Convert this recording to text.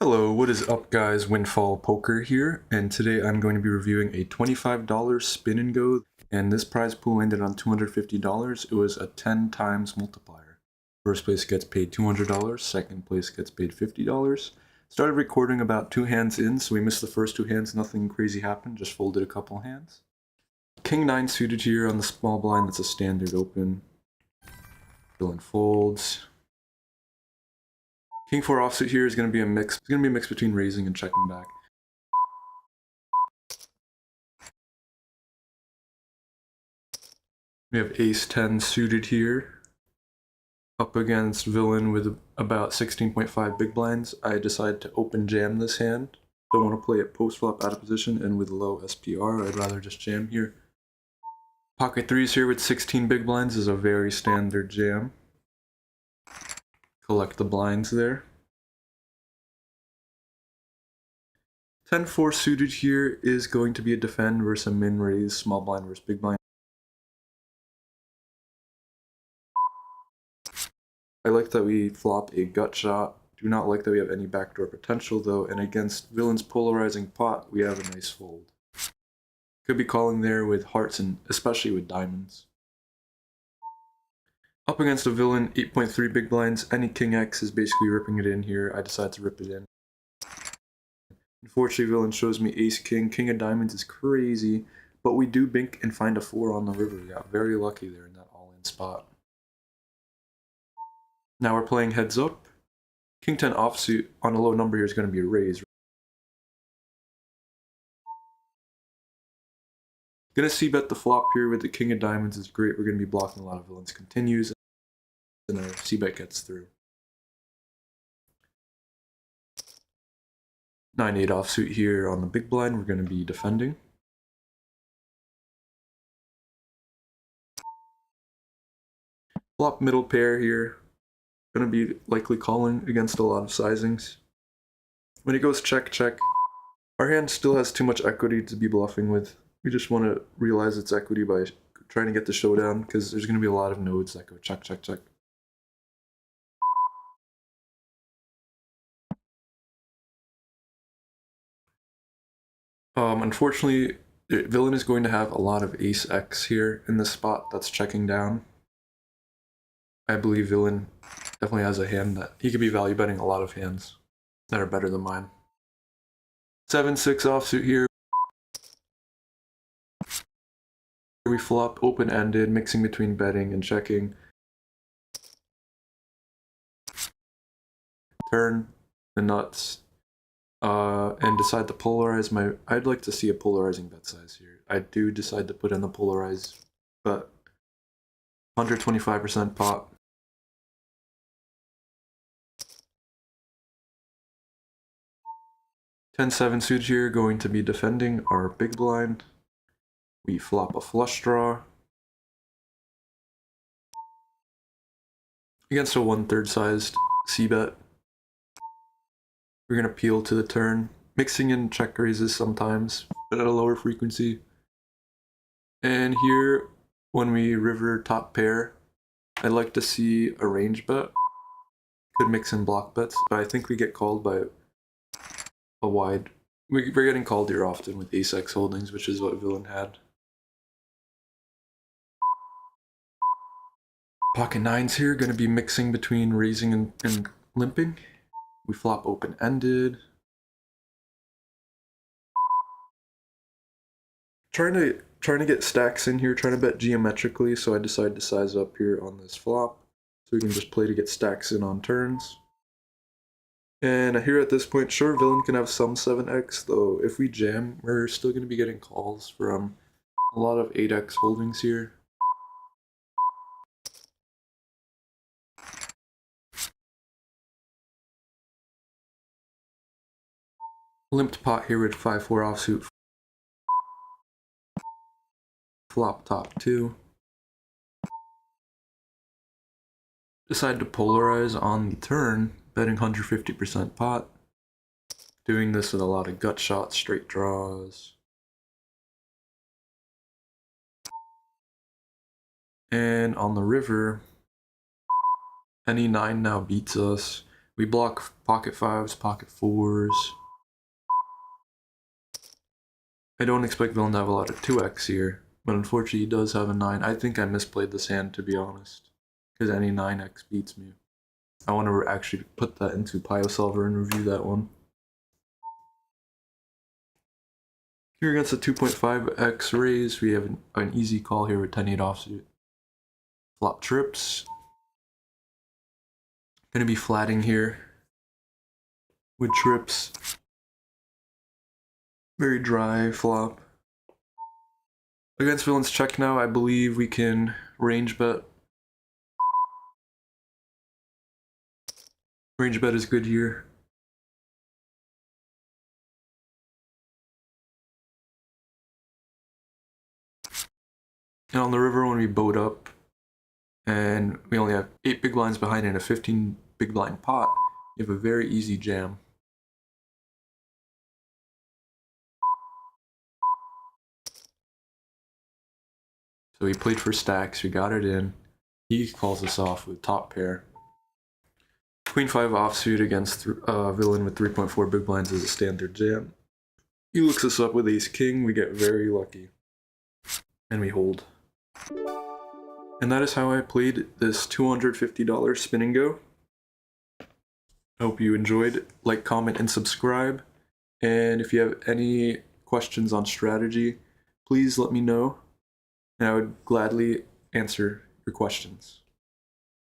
Hello, what is up guys? Windfall Poker here, and today I'm going to be reviewing a $25 spin and go, and this prize pool ended on $250. It was a 10 times multiplier. First place gets paid $200, second place gets paid $50. Started recording about 2 hands in, so we missed the first 2 hands, nothing crazy happened, just folded a couple hands. King 9 suited here on the small blind, that's a standard open. Villain folds. King 4 offsuit here is going to be a mix. It's going to be a mix between raising and checking back. We have Ace 10 suited here. Up against villain with about 16.5 big blinds. I decide to open jam this hand. Don't want to play it post flop out of position and with low SPR. I'd rather just jam here. Pocket 3s here with 16 big blinds is a very standard jam. Collect the blinds there. 10-4 suited here is going to be a defend versus a min raise, small blind versus big blind. I like that we flop a gut shot. Do not like that we have any backdoor potential though, and against villain's polarizing pot, we have a nice fold. Could be calling there with hearts and especially with diamonds. Up against a villain, 8.3 big blinds, any king X is basically ripping it in here. I decide to rip it in. Unfortunately, villain shows me ace king. King of diamonds is crazy, but we do bink and find a 4 on the river. We got very lucky there in that all-in spot. Now we're playing heads up. King 10 offsuit on a low number here is going to be a raise. Gonna c-bet the flop here with the king of diamonds is great. We're going to be blocking a lot of villains continues, and our c-bet gets through. 9-8 offsuit here on the big blind. We're going to be defending. Flop middle pair here. Going to be likely calling against a lot of sizings. When it goes check, check, our hand still has too much equity to be bluffing with. We just want to realize its equity by trying to get the showdown, because there's going to be a lot of nodes that go check, check, check. Unfortunately, villain is going to have a lot of ace X here in this spot that's checking down. I believe villain definitely has a hand that he could be value betting a lot of hands that are better than mine. 7-6 offsuit here. We flop open-ended, mixing between betting and checking. Turn the nuts and decide to polarize my... I'd like to see a polarizing bet size here. I do decide to put in the polarize, but 125% pot. 10-7 suited here, going to be defending our big blind. We flop a flush draw. Against a 1/3 sized c-bet. We're going to peel to the turn, mixing in check raises sometimes, but at a lower frequency. And here, when we river top pair, I'd like to see a range bet. Could mix in block bets, but I think we get called by a wide... We're getting called here often with ace X holdings, which is what villain had. Pocket 9s here, going to be mixing between raising and limping. We flop open-ended. Trying to get stacks in here, trying to bet geometrically, so I decide to size up here on this flop. So we can just play to get stacks in on turns. And here at this point, sure, villain can have some 7x, though if we jam, we're still going to be getting calls from a lot of 8x holdings here. Limped pot here with 5-4 offsuit. Flop top 2. Decide to polarize on the turn, betting 150% pot. Doing this with a lot of gut shots, straight draws. And on the river, any 9 now beats us. We block pocket fives, pocket fours. I don't expect villain to have a lot of 2x here, but unfortunately he does have a 9. I think I misplayed this hand, to be honest, because any 9x beats me. I want to actually put that into PioSolver and review that one. Here against a 2.5x raise, we have an easy call here with 10-8 offsuit. Flop trips. Gonna be flatting here with trips. Very dry flop. Against villain's check now, I believe we can range bet. Range bet is good here. And on the river, when we boat up, and we only have 8 big blinds behind and a 15 big blind pot, you have a very easy jam. So we played for stacks, we got it in. He calls us off with top pair. Queen 5 offsuit against villain with 3.4 big blinds is a standard jam. He looks us up with ace king, we get very lucky. And we hold. And that is how I played this $250 spin and go. I hope you enjoyed. Like, comment, and subscribe. And if you have any questions on strategy, please let me know, and I would gladly answer your questions.